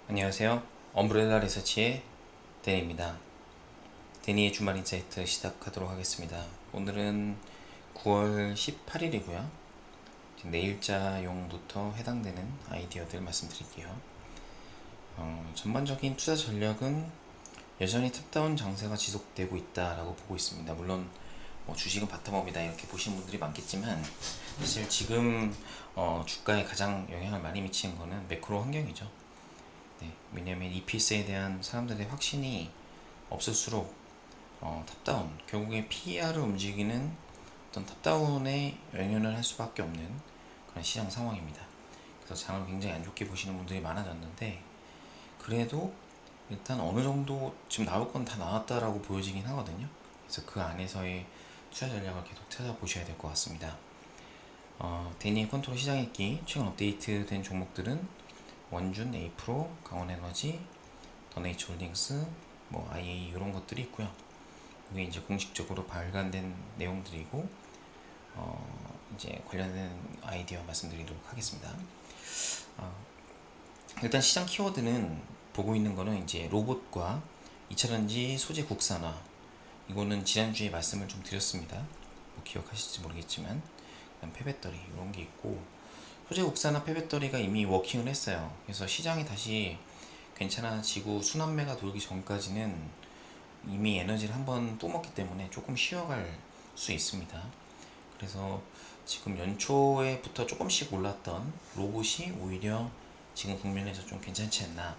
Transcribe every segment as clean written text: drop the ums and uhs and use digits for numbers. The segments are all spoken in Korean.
안녕하세요. 엄브렐라 리서치의 데니입니다. 데니의 주말 인사이트 시작하도록 하겠습니다. 오늘은 9월 18일이고요. 내일자용부터 해당되는 아이디어들 말씀드릴게요. 전반적인 투자 전략은 여전히 탑다운 장세가 지속되고 있다라고 보고 있습니다. 물론 주식은 바텀업이다 이렇게 보시는 분들이 많겠지만 사실 지금 주가에 가장 영향을 많이 미치는 거는 매크로 환경이죠. 네, 왜냐면 EPS에 대한 사람들의 확신이 없을수록 탑다운, 결국에 PER을 움직이는 어떤 탑다운에 연연을 할 수밖에 없는 그런 시장 상황입니다. 그래서 장을 굉장히 안 좋게 보시는 분들이 많아졌는데, 그래도 일단 어느 정도 지금 나올 건 다 나왔다라고 보여지긴 하거든요. 그래서 그 안에서의 투자 전략을 계속 찾아보셔야 될 것 같습니다. 데니의 컨트롤 시장 읽기 최근 업데이트된 종목들은 원준, 에이프로, 강원에너지, 더네이처홀딩스, IA 이런 것들이 있고요. 이게 이제 공식적으로 발간된 내용들이고 이제 관련된 아이디어 말씀드리도록 하겠습니다. 일단 시장 키워드는 보고 있는 거는 이제 로봇과 2차전지 소재 국산화. 이거는 지난주에 말씀을 좀 드렸습니다. 기억하실지 모르겠지만 폐배터리 이런 게 있고, 소재 국산화 폐배터리가 이미 워킹을 했어요. 그래서 시장이 다시 괜찮아지고 순환매가 돌기 전까지는 이미 에너지를 한번 뿜었기 때문에 조금 쉬어갈 수 있습니다. 그래서 지금 연초에부터 조금씩 올랐던 로봇이 오히려 지금 국면에서 좀 괜찮지 않나.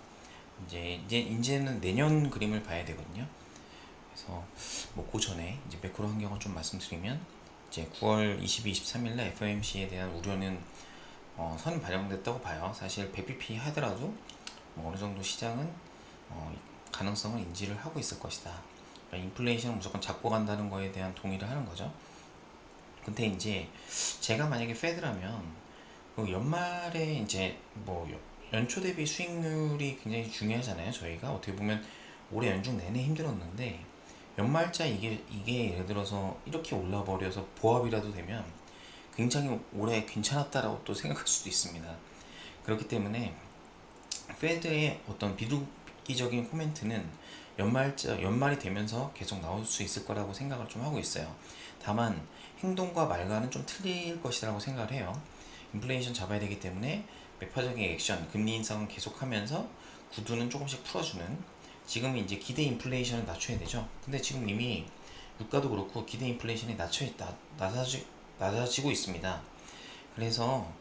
이제는 내년 그림을 봐야 되거든요. 그래서 그 전에 이제 매크로 환경을 좀 말씀드리면, 이제 9월 22, 23일날 FOMC에 대한 우려는 선 반영됐다고 봐요. 사실 100bp 하더라도 어느 정도 시장은 가능성을 인지를 하고 있을 것이다. 그러니까 인플레이션은 무조건 잡고 간다는 거에 대한 동의를 하는 거죠. 근데 이제 제가 만약에 페드라면 그 연말에 이제 연초 대비 수익률이 굉장히 중요하잖아요. 저희가 어떻게 보면 올해 연중 내내 힘들었는데 연말자 이게 예를 들어서 이렇게 올라 버려서 보합이라도 되면 굉장히 올해 괜찮았다라고 또 생각할 수도 있습니다. 그렇기 때문에 페드의 어떤 비둘기적인 코멘트는 연말이 되면서 계속 나올 수 있을 거라고 생각을 좀 하고 있어요. 다만 행동과 말과는 좀 틀릴 것이라고 생각을 해요. 인플레이션 잡아야 되기 때문에 매파적인 액션, 금리 인상은 계속하면서 구두는 조금씩 풀어주는, 지금 이제 기대 인플레이션을 낮춰야 되죠. 근데 지금 이미 물가도 그렇고 기대 인플레이션이 낮아지고 있습니다. 그래서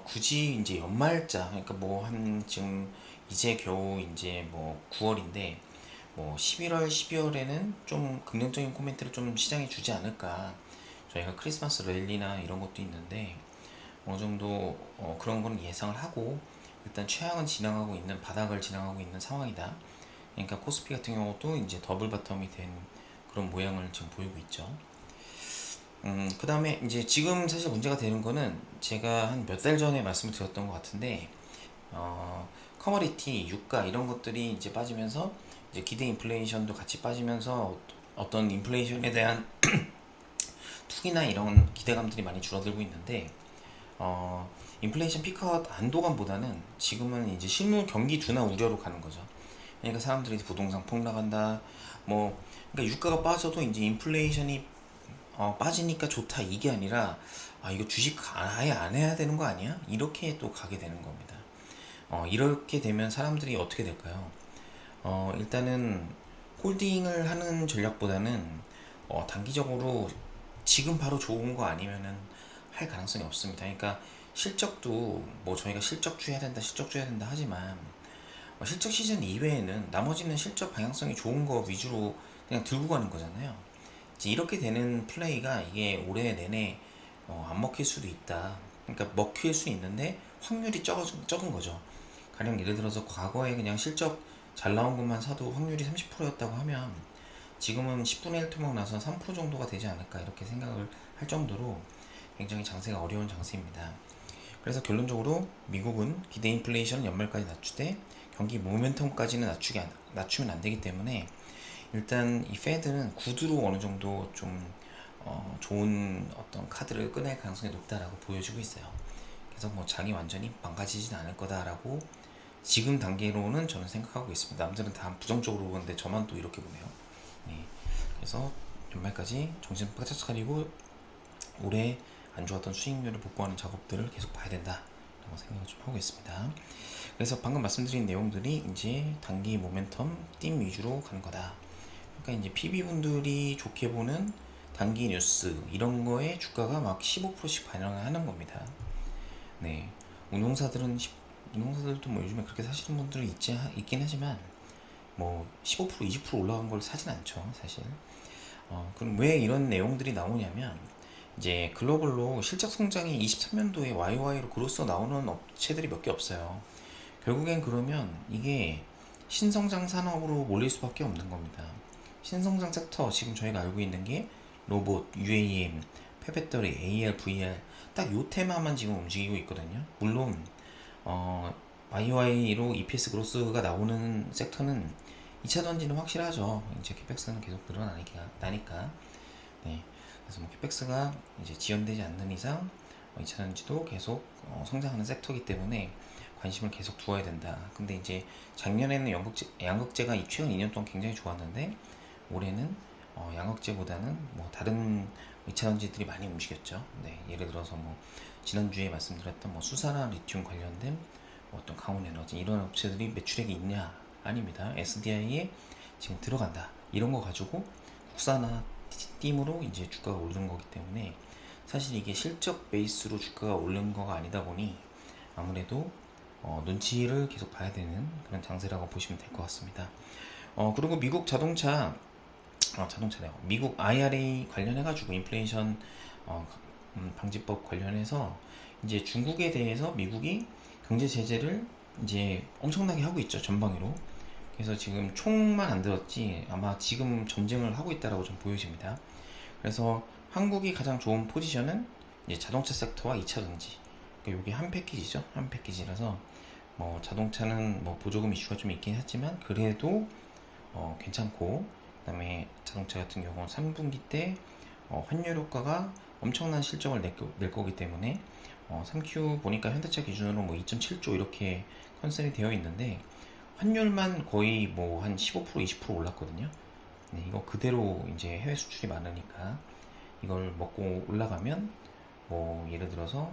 굳이 이제 연말자, 그러니까 한 지금 이제 겨우 이제 9월인데 11월, 12월에는 좀 긍정적인 코멘트를 좀 시장에 주지 않을까. 저희가 크리스마스 랠리나 이런 것도 있는데 어느 정도 그런 거는 예상을 하고, 일단 최악은 지나가고 있는, 바닥을 지나가고 있는 상황이다. 그러니까 코스피 같은 경우도 이제 더블 바텀이 된 그런 모양을 지금 보이고 있죠. 그 다음에 이제 지금 사실 문제가 되는 거는 제가 한 몇 달 전에 말씀을 드렸던 것 같은데, 커머디티, 유가 이런 것들이 이제 빠지면서 이제 기대 인플레이션도 같이 빠지면서 어떤 인플레이션에 대한 투기나 이런 기대감들이 많이 줄어들고 있는데, 인플레이션 피크아웃 안도감보다는 지금은 이제 실물 경기 둔화 우려로 가는 거죠. 그러니까 사람들이 부동산 폭락한다, 그러니까 유가가 빠져도 이제 인플레이션이 빠지니까 좋다 이게 아니라, 이거 주식 아예 안 해야 되는 거 아니야? 이렇게 또 가게 되는 겁니다. 이렇게 되면 사람들이 어떻게 될까요? 일단은 홀딩을 하는 전략보다는 단기적으로 지금 바로 좋은 거 아니면은 할 가능성이 없습니다. 그러니까 실적도 저희가 실적주 해야 된다, 실적주 해야 된다 하지만 실적 시즌 이외에는 나머지는 실적 방향성이 좋은 거 위주로 그냥 들고 가는 거잖아요. 이제 이렇게 되는 플레이가 이게 올해 내내 안 먹힐 수도 있다. 그러니까 먹힐 수 있는데 확률이 적은 거죠. 가령 예를 들어서 과거에 그냥 실적 잘 나온 것만 사도 확률이 30%였다고 하면 지금은 10분의 1 토막 나서 3% 정도가 되지 않을까 이렇게 생각을 할 정도로 굉장히 장세가 어려운 장세입니다. 그래서 결론적으로 미국은 기대 인플레이션 연말까지 낮추되 경기 모멘텀까지는 낮추면 안 되기 때문에 일단 이 페드는 구두로 어느 정도 좀 좋은 어떤 카드를 꺼낼 가능성이 높다라고 보여지고 있어요. 그래서 장이 완전히 망가지진 않을 거다라고 지금 단계로는 저는 생각하고 있습니다. 남들은 다 부정적으로 보는데 저만 또 이렇게 보네요. 네. 그래서 연말까지 정신 바짝 차리고 올해 안 좋았던 수익률을 복구하는 작업들을 계속 봐야 된다 라고 생각을 좀 하고 있습니다. 그래서 방금 말씀드린 내용들이 이제 단기 모멘텀 띵 위주로 가는 거다. 그러니까 이제 PB분들이 좋게 보는 단기 뉴스 이런 거에 주가가 막 15%씩 반영을 하는 겁니다. 네, 운용사들도 뭐 요즘에 그렇게 사시는 분들은 있긴 하지만 뭐 15% 20% 올라간 걸 사진 않죠, 사실. 그럼 왜 이런 내용들이 나오냐면 이제 글로벌로 실적 성장이 23년도에 YY로 그로써 나오는 업체들이 몇 개 없어요. 결국엔 그러면 이게 신성장 산업으로 몰릴 수밖에 없는 겁니다. 신성장 섹터 지금 저희가 알고 있는 게 로봇, UAM, 폐배터리, AR, VR 딱 요 테마만 지금 움직이고 있거든요. 물론 YY로 EPS 그로스가 나오는 섹터는 2차 전지는 확실하죠. 이제 캐펙스는 계속 늘어나니까. 네. 그래서 뭐 캐펙스가 이제 지연되지 않는 이상 2차 전지도 계속 성장하는 섹터이기 때문에 관심을 계속 두어야 된다. 근데 이제 작년에는 양극재가 최근 2년 동안 굉장히 좋았는데 올해는 양극재보다는 뭐 다른 2차 전지들이 많이 움직였죠. 네, 예를 들어서 뭐 지난주에 말씀드렸던 뭐 수산화 리튬 관련된 어떤 강원에너지 이런 업체들이 매출액이 있냐? 아닙니다. SDI에 지금 들어간다. 이런 거 가지고 국산화 띠으로 이제 주가가 오르는 거기 때문에 사실 이게 실적 베이스로 주가가 오르는 거가 아니다 보니 아무래도 눈치를 계속 봐야 되는 그런 장세라고 보시면 될 것 같습니다. 그리고 미국 자동차네요. 미국 IRA 관련해가지고 인플레이션 방지법 관련해서 이제 중국에 대해서 미국이 경제 제재를 이제 엄청나게 하고 있죠, 전방위로. 그래서 지금 총만 안 들었지 아마 지금 전쟁을 하고 있다라고 좀 보여집니다. 그래서 한국이 가장 좋은 포지션은 이제 자동차 섹터와 2차 전지. 그러니까 이게 한 패키지죠, 한 패키지라서 뭐 자동차는 뭐 보조금 이슈가 좀 있긴 했지만 그래도 괜찮고, 그다음에 자동차 같은 경우는 3분기 때 환율 효과가 엄청난 실적을 낼 거기 때문에 3Q 보니까 현대차 기준으로 뭐 2.7조 이렇게 컨설이 되어 있는데 환율만 거의 뭐 한 15% 20% 올랐거든요. 네, 이거 그대로 이제 해외 수출이 많으니까 이걸 먹고 올라가면 뭐 예를 들어서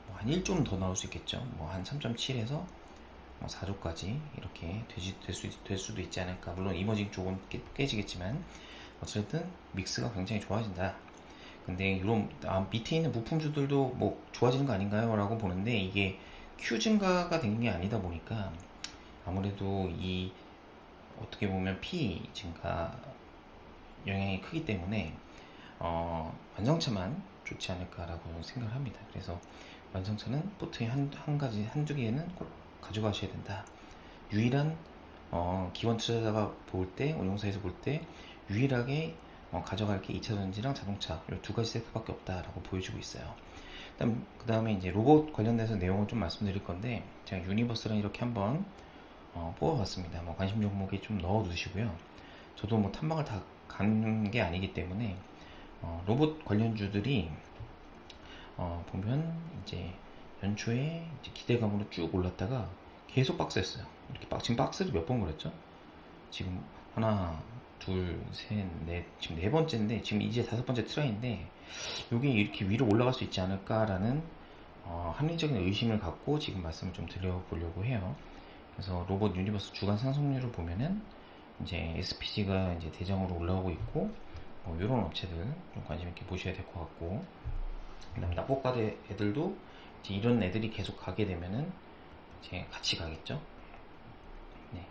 뭐한 1조는 더 나올 수 있겠죠. 뭐 한 3.7에서 4조까지 이렇게 될 수도 있지 않을까. 물론 이머징 쪽은 깨지겠지만 어쨌든 믹스가 굉장히 좋아진다. 근데 이런 밑에 있는 부품주들도 뭐 좋아지는 거 아닌가요? 라고 보는데 이게 Q 증가가 된 게 아니다 보니까 아무래도 이 어떻게 보면 P 증가 영향이 크기 때문에 완성차만 좋지 않을까라고 생각을 합니다. 그래서 완성차는 포트에 한두 개는 꼭 가져가셔야 된다. 유일한 기관 투자자가 볼 때, 운용사에서 볼 때 유일하게 가져갈 게 2차 전지랑 자동차 이 두 가지 세트밖에 없다라고 보여주고 있어요. 그 다음에 이제 로봇 관련돼서 내용을 좀 말씀드릴 건데 제가 유니버스랑 이렇게 한번 뽑아봤습니다. 뭐 관심 종목에 좀 넣어두시고요. 저도 뭐 탐방을 다 가는 게 아니기 때문에 로봇 관련주들이 보면 이제 연초에 이제 기대감으로 쭉 올랐다가 계속 박스였어요. 이렇게 지금 박스를 몇 번 그랬죠? 지금 하나, 둘, 셋, 넷, 지금 네 번째인데 지금 이제 다섯 번째 트라이인데 여기 이렇게 위로 올라갈 수 있지 않을까라는 합리적인 의심을 갖고 지금 말씀을 좀 드려보려고 해요. 그래서 로봇 유니버스 주간 상승률을 보면은 이제 SPG가 이제 대장으로 올라오고 있고 뭐 이런 업체들 좀 관심 있게 보셔야 될 것 같고, 그다음에 납법과대 애들도 이제 이런 애들이 계속 가게 되면은 이제 같이 가겠죠. 네.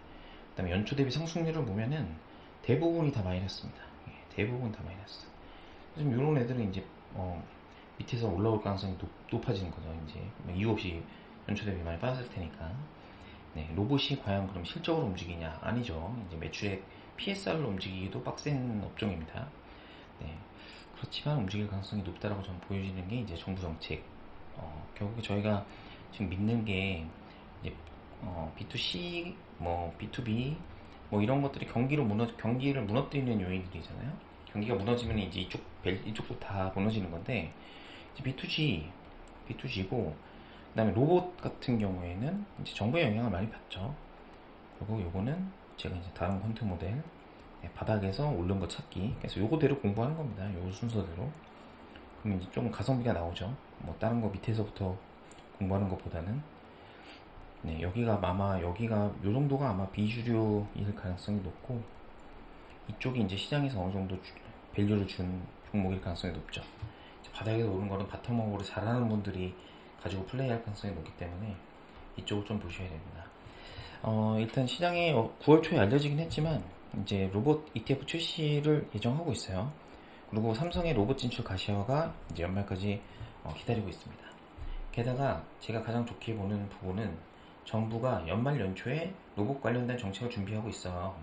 그다음에 연초 대비 상승률을 보면은 대부분이 다 마이너스입니다. 예, 대부분 다 마이너스. 좀 이런 애들은 이제 밑에서 올라올 가능성이 높아지는 거죠. 이제 이유 없이 연초 대비 많이 빠졌을 테니까. 네, 로봇이 과연 그럼 실적으로 움직이냐? 아니죠. 이제 매출액 PSR로 움직이기도 빡센 업종입니다. 네, 그렇지만 움직일 가능성이 높다라고 저는 보여지는 게 이제 정부 정책. 결국에 저희가 지금 믿는 게 이제 B2C, 뭐 B2B, 뭐 이런 것들이 경기를 무너뜨리는 요인들이잖아요. 경기가 무너지면 이제 이쪽도 다 무너지는 건데 이제 B2G고 그다음에 로봇 같은 경우에는 이제 정부의 영향을 많이 받죠. 그리고 요거는 제가 이제 다른 콘트 모델 바닥에서 오른 거 찾기. 그래서 요거대로 공부하는 겁니다. 요 순서대로. 그러면 이제 좀 가성비가 나오죠. 뭐 다른 거 밑에서부터 공부하는 것보다는. 네, 여기가 아마 여기가 요 정도가 아마 비주류일 가능성이 높고, 이쪽이 이제 시장에서 어느 정도 밸류를 준 종목일 가능성이 높죠. 바닥에서 오른 거는 바텀업으로 잘하는 분들이 가지고 플레이할 가능성이 높기 때문에 이쪽을 좀 보셔야 됩니다. 일단 시장에 9월 초에 알려지긴 했지만 이제 로봇 ETF 출시를 예정하고 있어요. 그리고 삼성의 로봇 진출 가시화가 이제 연말까지 기다리고 있습니다. 게다가 제가 가장 좋게 보는 부분은 정부가 연말 연초에 로봇 관련된 정책을 준비하고 있어요.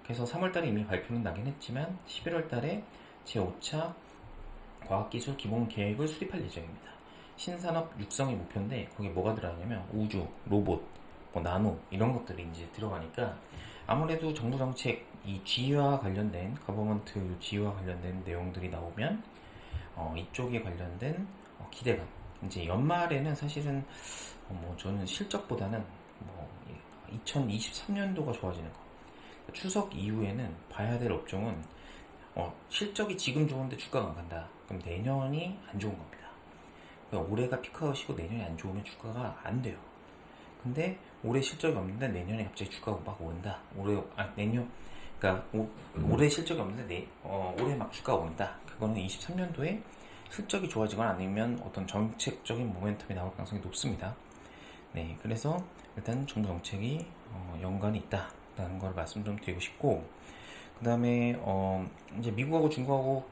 그래서 3월달에 이미 발표는 나긴 했지만 11월달에 제5차 과학기술 기본계획을 수립할 예정입니다. 신산업 육성이 목표인데 거기에 뭐가 들어가냐면 우주, 로봇, 뭐 나노 이런 것들이 이제 들어가니까 아무래도 정부 정책 이 G와 관련된 거버먼트 G와 관련된 내용들이 나오면 이쪽에 관련된 기대감. 이제 연말에는 사실은 뭐 저는 실적보다는 뭐 2023년도가 좋아지는 거. 추석 이후에는 봐야 될 업종은 실적이 지금 좋은데 주가가 안 간다. 그럼 내년이 안 좋은 겁니다. 그러니까 올해가 피크아웃이고 내년이 안 좋으면 주가가 안 돼요. 근데 올해 실적이 없는데 내년에 갑자기 주가가 막 오른다. 그러니까 올해 실적이 없는데 올해 막 주가가 오른다. 그거는 23년도에 실적이 좋아지거나 아니면 어떤 정책적인 모멘텀이 나올 가능성이 높습니다. 네, 그래서 일단 정부 정책이 연관이 있다라는 걸 말씀 좀 드리고 싶고, 그 다음에 이제 미국하고 중국하고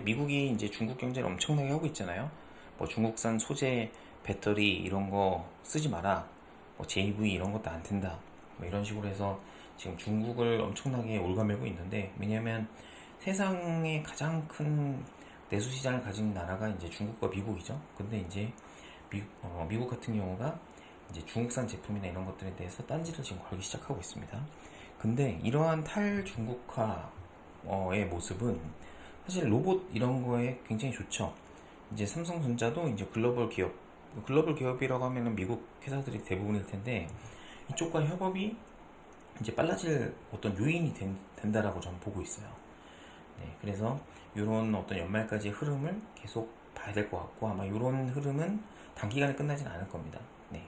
미국이 이제 중국 경제를 엄청나게 하고 있잖아요. 뭐 중국산 소재, 배터리 이런 거 쓰지 마라. 뭐 JV 이런 것도 안 된다. 뭐 이런 식으로 해서 지금 중국을 엄청나게 올가매고 있는데, 왜냐면 세상에 가장 큰 내수 시장을 가진 나라가 이제 중국과 미국이죠. 근데 이제 미국 같은 경우가 이제 중국산 제품이나 이런 것들에 대해서 딴지를 지금 걸기 시작하고 있습니다. 근데 이러한 탈중국화의 모습은 사실 로봇 이런 거에 굉장히 좋죠. 이제 삼성전자도 이제 글로벌 기업이라고 하면은 미국 회사들이 대부분일 텐데 이쪽과 협업이 이제 빨라질 어떤 요인이 된다라고 저는 보고 있어요. 네, 그래서 이런 어떤 연말까지의 흐름을 계속 봐야 될 것 같고, 아마 이런 흐름은 단기간에 끝나지는 않을 겁니다. 네.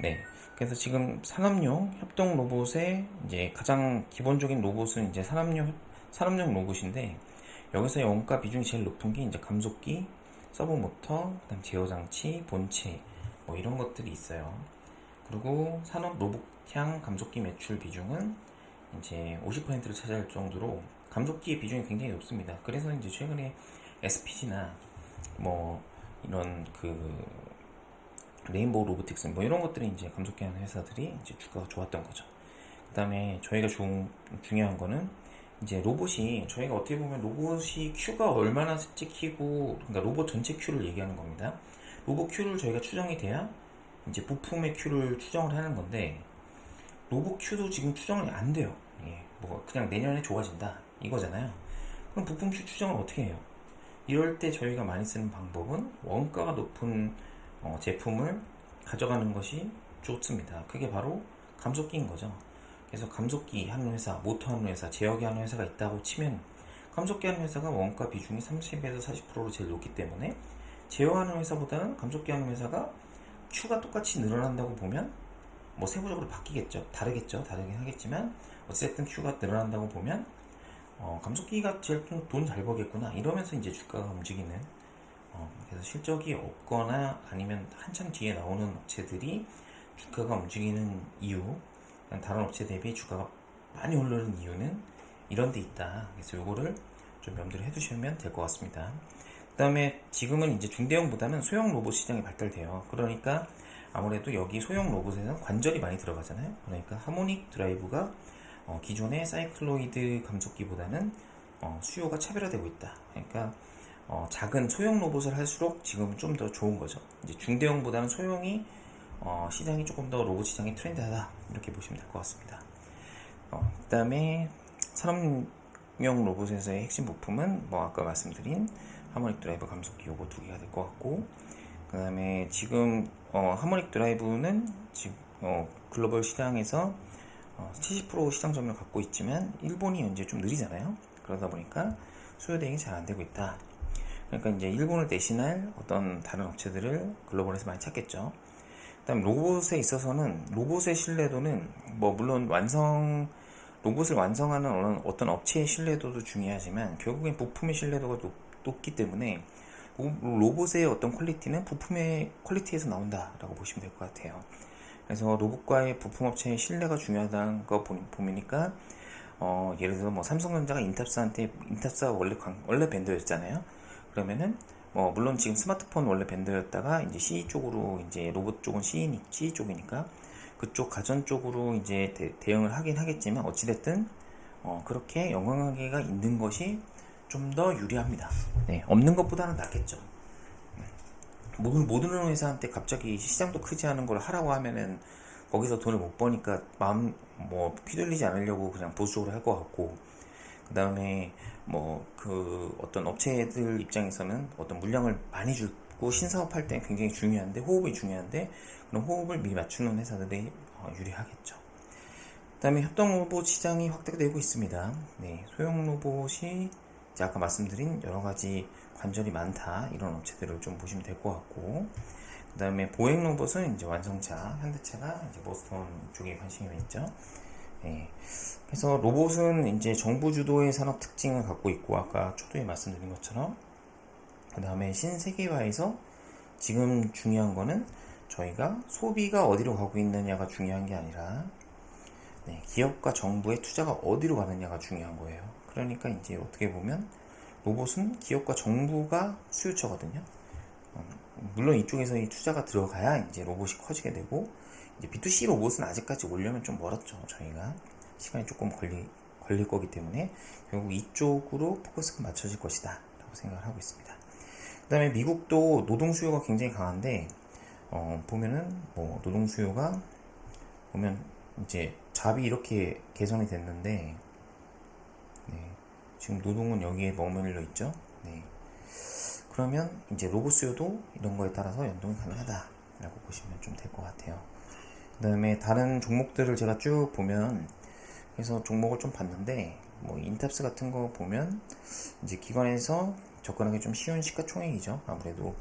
네. 그래서 지금 산업용 협동 로봇의 이제 가장 기본적인 로봇은 이제 산업용 로봇인데, 여기서 원가 비중이 제일 높은 게 이제 감속기, 서브 모터, 그다음 제어 장치, 본체 뭐 이런 것들이 있어요. 그리고 산업 로봇향 감속기 매출 비중은 이제 50%를 차지할 정도로 감속기의 비중이 굉장히 높습니다. 그래서 이제 최근에 SPG나 뭐 이런 레인보우 로보틱스 뭐 이런 것들이 이제 감속기 하는 회사들이 이제 주가가 좋았던 거죠. 그 다음에 저희가 중요한 거는 이제 로봇이, 저희가 어떻게 보면 로봇이 Q가 얼마나 찍히고, 그러니까 로봇 전체 Q를 얘기하는 겁니다. 로봇 Q를 저희가 추정이 돼야 이제 부품의 Q를 추정을 하는 건데, 로봇 Q도 지금 추정이 안 돼요. 뭐 그냥 내년에 좋아진다 이거잖아요. 그럼 부품 Q 추정을 어떻게 해요? 이럴 때 저희가 많이 쓰는 방법은 원가가 높은 제품을 가져가는 것이 좋습니다. 그게 바로 감속기인 거죠. 그래서 감속기 하는 회사, 모터 하는 회사, 제어기 하는 회사가 있다고 치면, 감속기 하는 회사가 원가 비중이 30에서 40%로 제일 높기 때문에 제어하는 회사보다는 감속기 하는 회사가 Q가 똑같이 늘어난다고 보면, 뭐 세부적으로 바뀌겠죠. 다르긴 하겠지만 어쨌든 Q가 늘어난다고 보면 감속기가 제일 돈 잘 벌겠구나 이러면서 이제 주가가 움직이는, 그래서 실적이 없거나 아니면 한참 뒤에 나오는 업체들이 주가가 움직이는 이유, 다른 업체 대비 주가가 많이 오르는 이유는 이런 데 있다. 그래서 요거를 좀 염두를 해두시면 될 것 같습니다. 그 다음에 지금은 이제 중대형보다는 소형 로봇 시장이 발달돼요. 그러니까 아무래도 여기 소형 로봇에는 관절이 많이 들어가잖아요. 그러니까 하모닉 드라이브가 기존의 사이클로이드 감속기보다는 수요가 차별화되고 있다. 그러니까 작은 소형 로봇을 할수록 지금 좀 더 좋은 거죠. 이제 중대형보다는 소형이 시장이 조금 더 로봇 시장이 트렌드하다 이렇게 보시면 될 것 같습니다. 그 다음에 산업용 로봇에서의 핵심 부품은 뭐 아까 말씀드린 하모닉 드라이브 감속기 요거 두 개가 될 것 같고, 그 다음에 지금 하모닉 드라이브는 지금 글로벌 시장에서 70% 시장 점유를 갖고 있지만 일본이 이제 좀 느리잖아요. 그러다 보니까 수요 대응이 잘 안 되고 있다. 그러니까 이제 일본을 대신할 어떤 다른 업체들을 글로벌에서 많이 찾겠죠. 그다음 로봇에 있어서는 로봇의 신뢰도는 뭐 물론 로봇을 완성하는 어떤 업체의 신뢰도도 중요하지만 결국엔 부품의 신뢰도가 높기 때문에 로봇의 어떤 퀄리티는 부품의 퀄리티에서 나온다라고 보시면 될 것 같아요. 그래서 로봇과의 부품업체의 신뢰가 중요하다는 거 보니까 예를 들어서 뭐 삼성전자가 인탑사가 원래 벤더였잖아요. 그러면은 뭐 물론 지금 스마트폰 원래 벤더였다가 이제 CE 쪽으로 이제 로봇 쪽은 CE 쪽이니까 그쪽 가전 쪽으로 이제 대응을 하긴 하겠지만 어찌됐든 그렇게 연관관계가 있는 것이 좀 더 유리합니다. 네, 없는 것보다는 낫겠죠. 모든 회사한테 갑자기 시장도 크지 않은 걸 하라고 하면은 거기서 돈을 못 버니까 마음 휘둘리지 않으려고 그냥 보수적으로 할 것 같고, 그 다음에 그 어떤 업체들 입장에서는 어떤 물량을 많이 주고 신사업 할 때 굉장히 중요한데 호흡이 중요한데 그런 호흡을 미리 맞추는 회사들이 유리하겠죠. 그 다음에 협동 로봇 시장이 확대되고 있습니다. 네, 소형 로봇이 아까 말씀드린 여러 가지 관절이 많다 이런 업체들을 좀 보시면 될 것 같고, 그 다음에 보행 로봇은 이제 완성차 현대차가 이제 보스턴 쪽에 관심이 있죠. 네. 그래서 로봇은 이제 정부 주도의 산업 특징을 갖고 있고 아까 초두에 말씀드린 것처럼 그 다음에 신세계화에서 지금 중요한 거는 저희가 소비가 어디로 가고 있느냐가 중요한 게 아니라 기업과 정부의 투자가 어디로 가느냐가 중요한 거예요. 그러니까 이제 어떻게 보면 로봇은 기업과 정부가 수요처거든요. 물론 이쪽에서 이 투자가 들어가야 이제 로봇이 커지게 되고, 이제 B2C 로봇은 아직까지 오려면 좀 멀었죠. 저희가 시간이 조금 걸릴 거기 때문에 결국 이쪽으로 포커스가 맞춰질 것이다 라고 생각을 하고 있습니다. 그 다음에 미국도 노동 수요가 굉장히 강한데 보면은 노동 수요가 보면 이제 잡이 이렇게 개선이 됐는데 지금 노동은 여기에 머물러 있죠. 그러면 이제 로봇 수요도 이런 거에 따라서 연동이 가능하다라고 보시면 좀 될 것 같아요. 그 다음에 다른 종목들을 제가 쭉 보면 그래서 종목을 좀 봤는데 인탑스 같은 거 보면 이제 기관에서 접근하기 좀 쉬운 시가총액이죠. 아무래도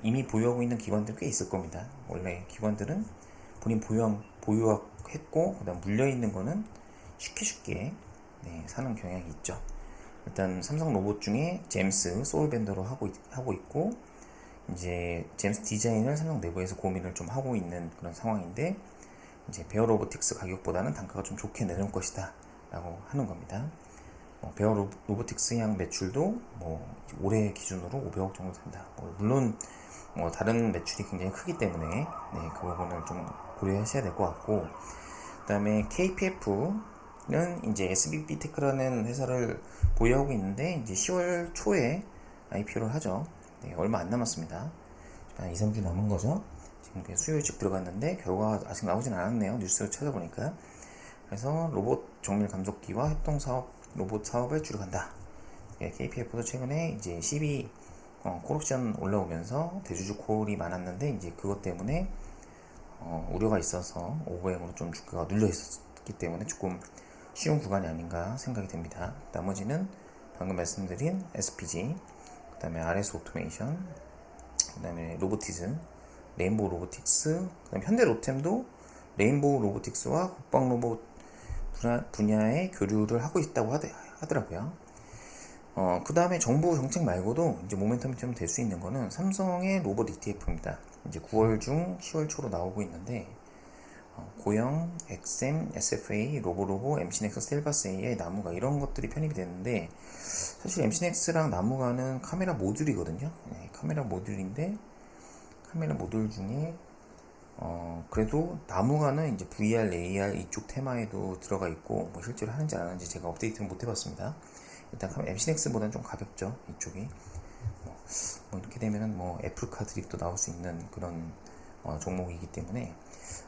이미 보유하고 있는 기관들 꽤 있을 겁니다. 원래 기관들은 본인 보유했고 그다음 물려 있는 거는 쉽게 사는 경향이 있죠. 일단 삼성 로봇 중에 잼스 소울밴더로 하고 있고 이제 잼스 디자인을 삼성 내부에서 고민을 좀 하고 있는 그런 상황인데 이제 베어 로보틱스 가격보다는 단가가 좀 좋게 내놓을 것이다 라고 하는 겁니다. 베어 로보틱스 향 매출도 올해 기준으로 500억 정도 된다. 물론 다른 매출이 굉장히 크기 때문에 그 부분을 좀 고려하셔야 될 것 같고, 그 다음에 KPF는 이제 SBB테크라는 회사를 보유하고 있는데 이제 10월 초에 IPO를 하죠. 얼마 안 남았습니다. 한 2, 3주 남은 거죠. 지금 수요 일찍 들어갔는데 결과가 아직 나오진 않았네요. 뉴스를 찾아보니까. 그래서 로봇 정밀 감속기와 협동사업 로봇 사업을 줄여간다. KPF도 최근에 이제 12 콜옵션 올라오면서 대주주 콜이 많았는데 이제 그것 때문에 우려가 있어서 오버행으로 좀 주가가 눌려 있었기 때문에 조금 쉬운 구간이 아닌가 생각이 됩니다. 나머지는 방금 말씀드린 SPG, 그 다음에 RS 오토메이션, 그 다음에 로보티즈, 레인보우 로보틱스, 그 다음에 현대 로템도 레인보우 로보틱스와 국방 로봇 분야의 교류를 하고 있다고 하더라고요. 그 다음에 정부 정책 말고도 이제 모멘텀이 좀 될 수 있는 거는 삼성의 로봇 ETF입니다. 이제 9월 중 10월 초로 나오고 있는데 고영, 엑셈, SFA, 로보로보, MC넥스, 셀바스 AI, 나무가 이런 것들이 편입이 되는데 사실 MC넥스랑 나무가는 카메라 모듈이거든요. 카메라 모듈인데 카메라 모듈 중에 그래도 나무가는 이제 VR, AR 이쪽 테마에도 들어가 있고 실제로 하는지 안 하는지 제가 업데이트는 못 해봤습니다. 일단 MC넥스보다는 좀 가볍죠. 이쪽이 이렇게 되면은 애플카 드립도 나올 수 있는 그런 종목이기 때문에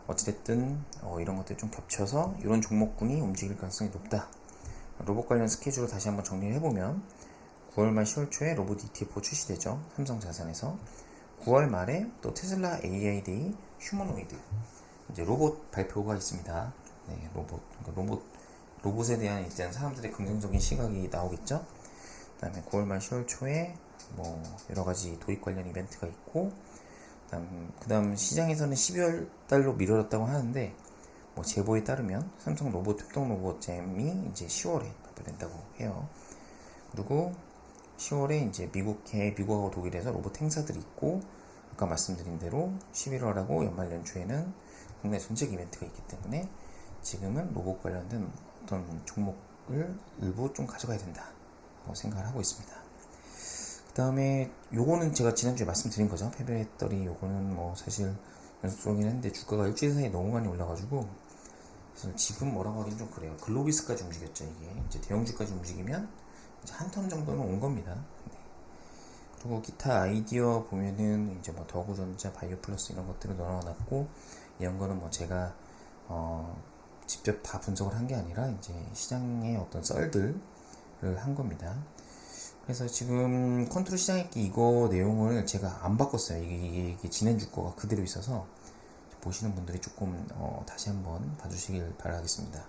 어찌됐든 이런 것들이 좀 겹쳐서 이런 종목군이 움직일 가능성이 높다. 로봇 관련 스케줄을 다시 한번 정리를 해보면 9월 말 10월 초에 로봇 ETF 출시되죠. 삼성자산에서 9월 말에 또 테슬라 AI 데이 휴머노이드 이제 로봇 발표가 있습니다. 네, 로봇에 대한 일단 사람들의 긍정적인 시각이 나오겠죠. 그다음에 9월 말 10월 초에 뭐 여러 가지 도입 관련 이벤트가 있고, 그다음 시장에서는 12월 달로 미뤄졌다고 하는데, 뭐 제보에 따르면 삼성 로봇 협동 로봇잼이 이제 10월에 발표된다고 해요. 그리고 10월에 이제 미국하고 독일에서 로봇 행사들이 있고, 아까 말씀드린 대로 11월하고 연말 연초에는 국내 전책 이벤트가 있기 때문에 지금은 로봇 관련된 어떤 종목을 일부 좀 가져가야 된다 생각을 하고 있습니다. 그 다음에 요거는 제가 지난주에 말씀드린 거죠. 페베터리 요거는 뭐 사실 연속적이긴 했는데 주가가 일주일 사이에 너무 많이 올라가지고 사실 지금 뭐라고 하긴 좀 그래요. 글로비스까지 움직였죠. 이게 이제 대형주까지 움직이면 이제 한 턴 정도는 온 겁니다. 네. 그리고 기타 아이디어 보면은 이제 뭐 더구전자, 바이오플러스 이런 것들을 넣어놨고, 이런 거는 뭐 제가 직접 다 분석을 한 게 아니라 이제 시장의 어떤 썰들을 한 겁니다. 그래서 지금 컨트롤 시장읽기 이거 내용을 제가 안 바꿨어요. 이게 지난주 거가 그대로 있어서 보시는 분들이 조금 다시 한번 봐주시길 바라겠습니다.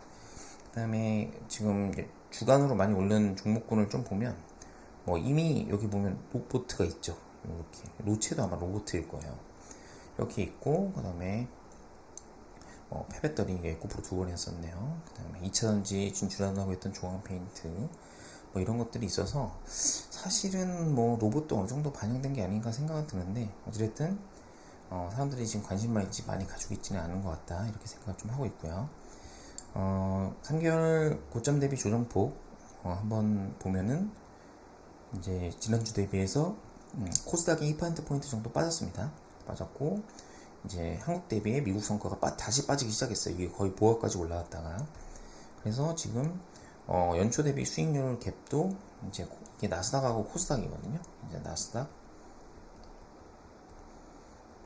그 다음에 지금 이제 주간으로 많이 오른 종목군을 좀 보면 뭐 이미 여기 보면 로보트가 있죠. 이렇게 로체도 아마 로보트일 거예요. 이렇게 있고, 그 다음에 페배터리 9% 두 번 했었네요. 그 다음에 2차전지 진출한다고 했던 조항페인트 뭐 이런 것들이 있어서 사실은 뭐 로봇도 어느 정도 반영된 게 아닌가 생각은 드는데, 어쨌든 사람들이 지금 관심만 있지 많이 가지고 있지는 않은 것 같다 이렇게 생각을 좀 하고 있고요. 3개월 고점 대비 조정폭 한번 보면은 이제 지난주 대비해서 코스닥이 2%포인트 정도 빠졌습니다. 빠졌고, 이제 한국 대비에 미국 성과가 다시 빠지기 시작했어요. 이게 거의 보합까지 올라갔다가. 그래서 지금 연초 대비 수익률 갭도 이제 이게 나스닥하고 코스닥이거든요. 이제 나스닥,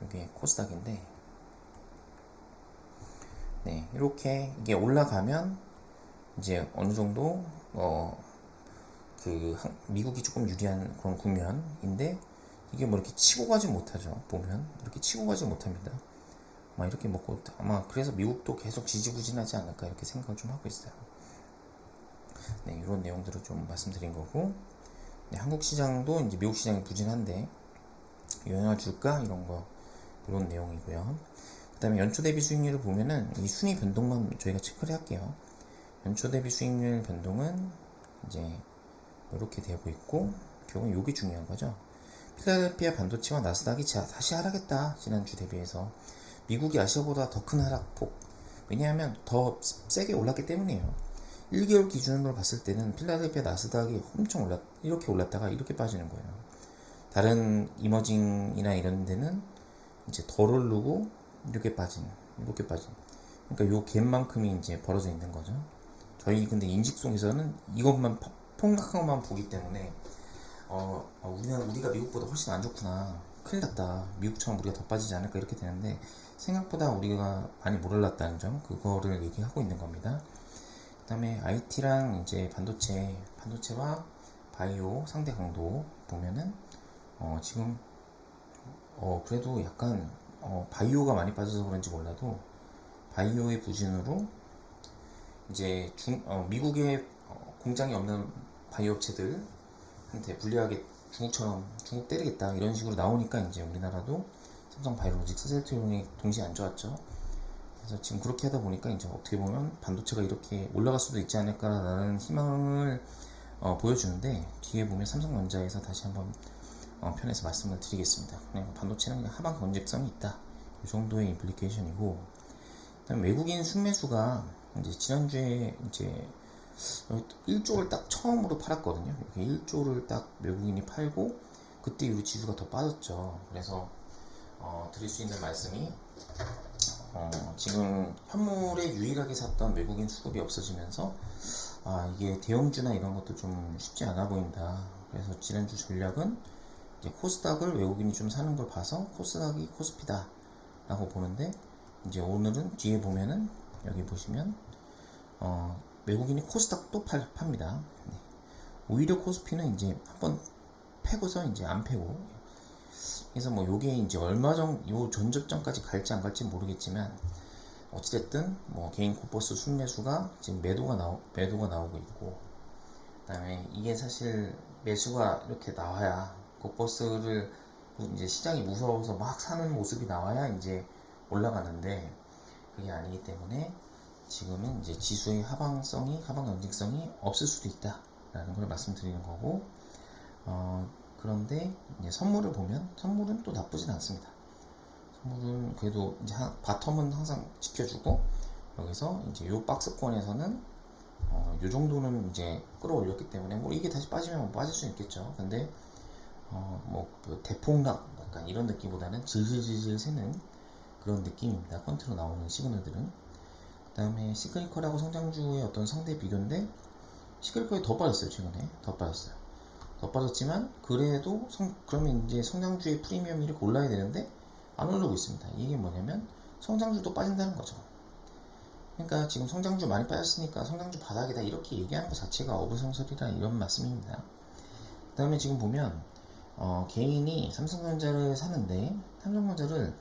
이게 코스닥인데, 네, 이렇게 이게 올라가면 이제 어느 정도 미국이 조금 유리한 그런 국면인데, 이게 뭐 이렇게 치고 가지 못하죠. 보면 이렇게 치고 가지 못합니다. 막 이렇게 먹고 아마 그래서 미국도 계속 지지부진하지 않을까 이렇게 생각을 좀 하고 있어요. 네, 이런 내용들을 좀 말씀드린 거고, 네, 한국 시장도 이제 미국 시장이 부진한데 영향을 줄까 이런 내용이고요. 그 다음에 연초 대비 수익률을 보면은 이 순위 변동만 저희가 체크를 할게요. 연초 대비 수익률 변동은 이제 이렇게 되고 있고, 결국은 이게 중요한 거죠. 필라델피아 반도체와 나스닥이 다시 하락했다. 지난주 대비해서 미국이 아시아보다 더 큰 하락폭. 왜냐하면 더 세게 올랐기 때문이에요. 1개월 기준으로 봤을 때는 필라델피아 나스닥이 엄청 이렇게 올랐다가 이렇게 빠지는 거예요. 다른 이머징이나 이런 데는 이제 덜 오르고 이렇게 빠진. 그러니까 요 갭만큼이 이제 벌어져 있는 거죠. 저희 근데 인식송에서는 이것만 폭락한 것만 보기 때문에 우리가 미국보다 훨씬 안 좋구나, 큰일 났다, 미국처럼 우리가 더 빠지지 않을까 이렇게 되는데, 생각보다 우리가 많이 못 올랐다는 점, 그거를 얘기하고 있는 겁니다. 그 다음에 IT랑 이제 반도체와 바이오 상대 강도 보면은 지금 그래도 약간 바이오가 많이 빠져서 그런지 몰라도 바이오의 부진으로 이제 미국의 공장이 없는 바이오 업체들한테 불리하게 중국 때리겠다 이런 식으로 나오니까 이제 우리나라도 삼성 바이오로직스, 셀트리온이 동시에 안 좋았죠. 그래서 지금 그렇게 하다 보니까 이제 어떻게 보면 반도체가 이렇게 올라갈 수도 있지 않을까라는 희망을 보여주는데, 뒤에 보면 삼성전자에서 다시 한번 편에서 말씀을 드리겠습니다. 그냥 반도체는 그냥 하방 경직성이 있다, 이 정도의 임플리케이션이고, 그다음 외국인 순매수가 이제 지난주에 이제 1조를 딱 처음으로 팔았거든요. 이렇게 1조를 딱 외국인이 팔고, 그때 이후 지수가 더 빠졌죠. 그래서 드릴 수 있는 말씀이 지금 현물에 유일하게 샀던 외국인 수급이 없어지면서 이게 대형주나 이런 것도 좀 쉽지 않아 보인다. 그래서 지난주 전략은 이제 코스닥을 외국인이 좀 사는 걸 봐서 코스닥이 코스피다 라고 보는데, 이제 오늘은 뒤에 보면은 여기 보시면 외국인이 코스닥 또 팝니다. 네. 오히려 코스피는 이제 한번 패고서 이제 안 패고, 그래서 뭐 요게 이제 얼마 요 전접점까지 갈지 안 갈지 모르겠지만 어찌됐든 뭐 개인 코퍼스 순매수가 지금 매도가 나오고 있고, 그다음에 이게 사실 매수가 이렇게 나와야 코퍼스를 이제 시장이 무서워서 막 사는 모습이 나와야 이제 올라가는데, 그게 아니기 때문에 지금은 이제 지수의 하방 연직성이 없을 수도 있다라는 걸 말씀드리는 거고, 그런데 이제 선물을 보면 선물은 또 나쁘진 않습니다. 선물은 그래도 이제 바텀은 항상 지켜주고, 여기서 이제 요 박스권에서는 요 정도는 이제 끌어올렸기 때문에 뭐 이게 다시 빠지면 뭐 빠질 수 있겠죠. 근데 뭐 대폭락 약간 이런 느낌보다는 질질질질 새는 그런 느낌입니다. 퀀트로 나오는 시그널들은. 그 다음에 시크니컬하고 성장주의 어떤 상대 비교인데, 시크니컬이 더 빠졌어요. 최근에 더 빠졌지만 그래도 그러면 이제 성장주의 프리미엄이 이렇게 올라야 되는데 안 오르고 있습니다. 이게 뭐냐면 성장주도 빠진다는 거죠. 그러니까 지금 성장주 많이 빠졌으니까 성장주 바닥이다 이렇게 얘기하는 것 자체가 어불성설이라 이런 말씀입니다. 그 다음에 지금 보면 개인이 삼성전자를 사는데, 삼성전자를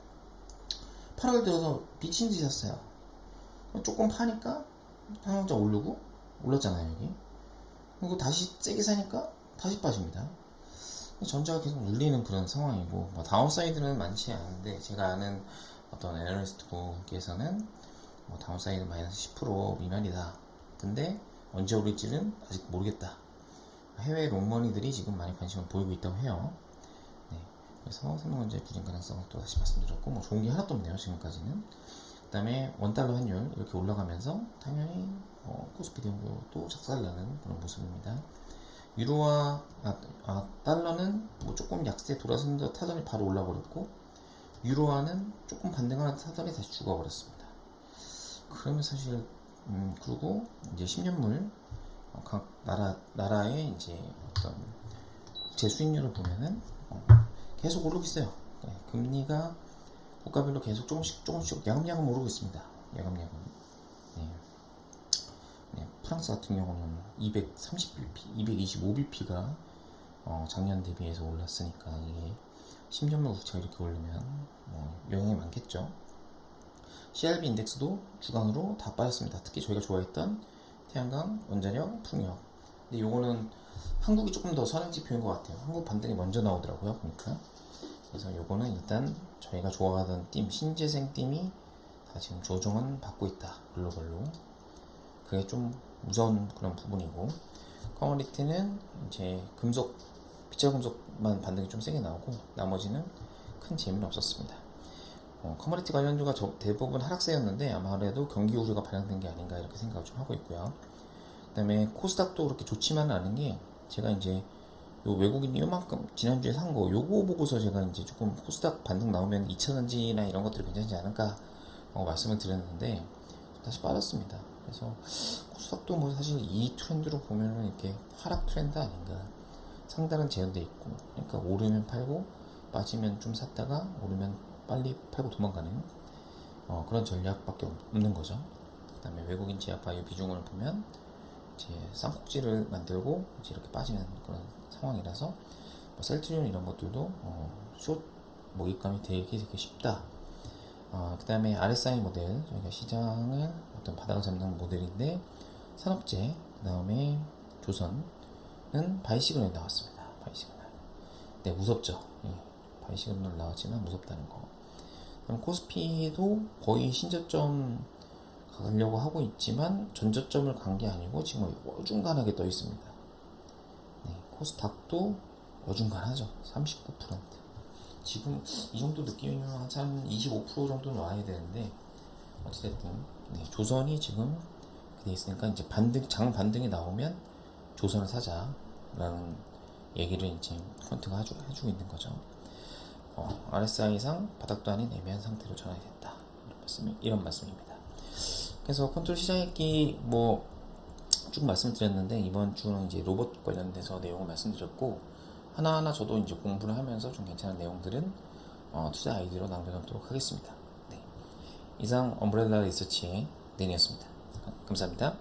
8월 들어서 미친 듯이 샀어요. 조금 파니까 삼성전자 올랐잖아요 여기. 그리고 다시 세게 사니까 다시 빠집니다. 전자가 계속 눌리는 그런 상황이고, 뭐 다운사이드는 많지 않은데, 제가 아는 어떤 애널리스트분께서는 뭐 다운사이드 마이너스 10% 미만이다. 근데 언제 오를지는 아직 모르겠다. 해외 롱머니들이 지금 많이 관심을 보이고 있다고 해요. 네, 그래서 삼성전자의 부진 가능성을 또 다시 말씀드렸고, 뭐 좋은 게 하나도 없네요 지금까지는. 그 다음에 원달러 환율 이렇게 올라가면서 당연히 코스피 대우도 작살나는 그런 모습입니다. 유로와 달러는 뭐 조금 약세 돌아서는 듯 하더니 바로 올라버렸고, 유로화는 조금 반등하는 듯 하더니 다시 죽어버렸습니다. 그러면 사실 그리고 이제 10년물 각 나라의 이제 어떤 국채 수익률을 보면은 계속 오르고 있어요. 네, 금리가 국가별로 계속 조금씩 야금야금 오르고 있습니다. 야금야금. 네. 네, 프랑스 같은 경우는 230bp, 225bp가 작년 대비해서 올랐으니까 이게 10년물 국채가 이렇게 오르면 영향이 많겠죠. CRB 인덱스도 주간으로 다 빠졌습니다. 특히 저희가 좋아했던 태양광, 원자력, 풍력. 근데 요거는 한국이 조금 더 선행지표인 것 같아요. 한국 반등이 먼저 나오더라고요. 보니까. 그래서 요거는 일단 저희가 좋아하던 팀, 신재생 팀이 다 지금 조정은 받고 있다. 글로벌로. 그게 좀 무서운 그런 부분이고, 커머리티는 이제 비철 금속만 반등이 좀 세게 나오고, 나머지는 큰 재미는 없었습니다. 커머리티 관련주가 대부분 하락세였는데 아마래도 경기 우려가 반영된 게 아닌가 이렇게 생각을 좀 하고 있고요. 그 다음에 코스닥도 그렇게 좋지만은 않은 게, 제가 이제 요 외국인이 요만큼 지난주에 산 거 요거 보고서 제가 이제 조금 코스닥 반등 나오면 2차전지나 이런 것들이 괜찮지 않을까 말씀을 드렸는데 다시 빠졌습니다. 그래서 코스닥도 뭐 사실 이 트렌드로 보면은 이렇게 하락 트렌드 아닌가, 상단은 재현돼 있고, 그러니까 오르면 팔고 빠지면 좀 샀다가 오르면 빨리 팔고 도망가는 그런 전략밖에 없는 거죠. 그 다음에 외국인 제약 바이오 비중을 보면 이제 쌍꼭지를 만들고 이제 이렇게 빠지는 그런 상황이라서 뭐 셀트리온 이런 것들도 숏 먹잇감이 되게 쉽다. 그 다음에 RSI 모델, 저희가 시장을 어떤 바닥을 잡는 모델인데, 산업재, 그 다음에 조선은 바이 시그널이 나왔습니다. 바이 시그널. 네, 무섭죠. 예, 바이 시그널 나왔지만 무섭다는 거. 그럼 코스피도 거의 신저점 가려고 하고 있지만 전저점을 간 게 아니고 지금 어중간하게 떠 있습니다. 네, 코스닥도 어중간하죠. 39%. 지금 이 정도 느낌이면 한 25% 정도는 와야 되는데, 어찌됐든 네, 조선이 지금 돼 있으니까 이제 장 반등이 나오면 조선을 사자라는 얘기를 이제 펀트가 해주고 있는 거죠. RSI상 바닥도 아닌 애매한 상태로 전환이 됐다. 이런 말씀입니다. 그래서 컨트롤 시장익기 쭉 말씀드렸는데, 이번 주는 이제 로봇 관련돼서 내용을 말씀드렸고, 하나하나 저도 이제 공부를 하면서 좀 괜찮은 내용들은 투자 아이디어로 남겨놓도록 하겠습니다. 네. 이상 엄브렐라 리서치의 낸이었습니다. 감사합니다.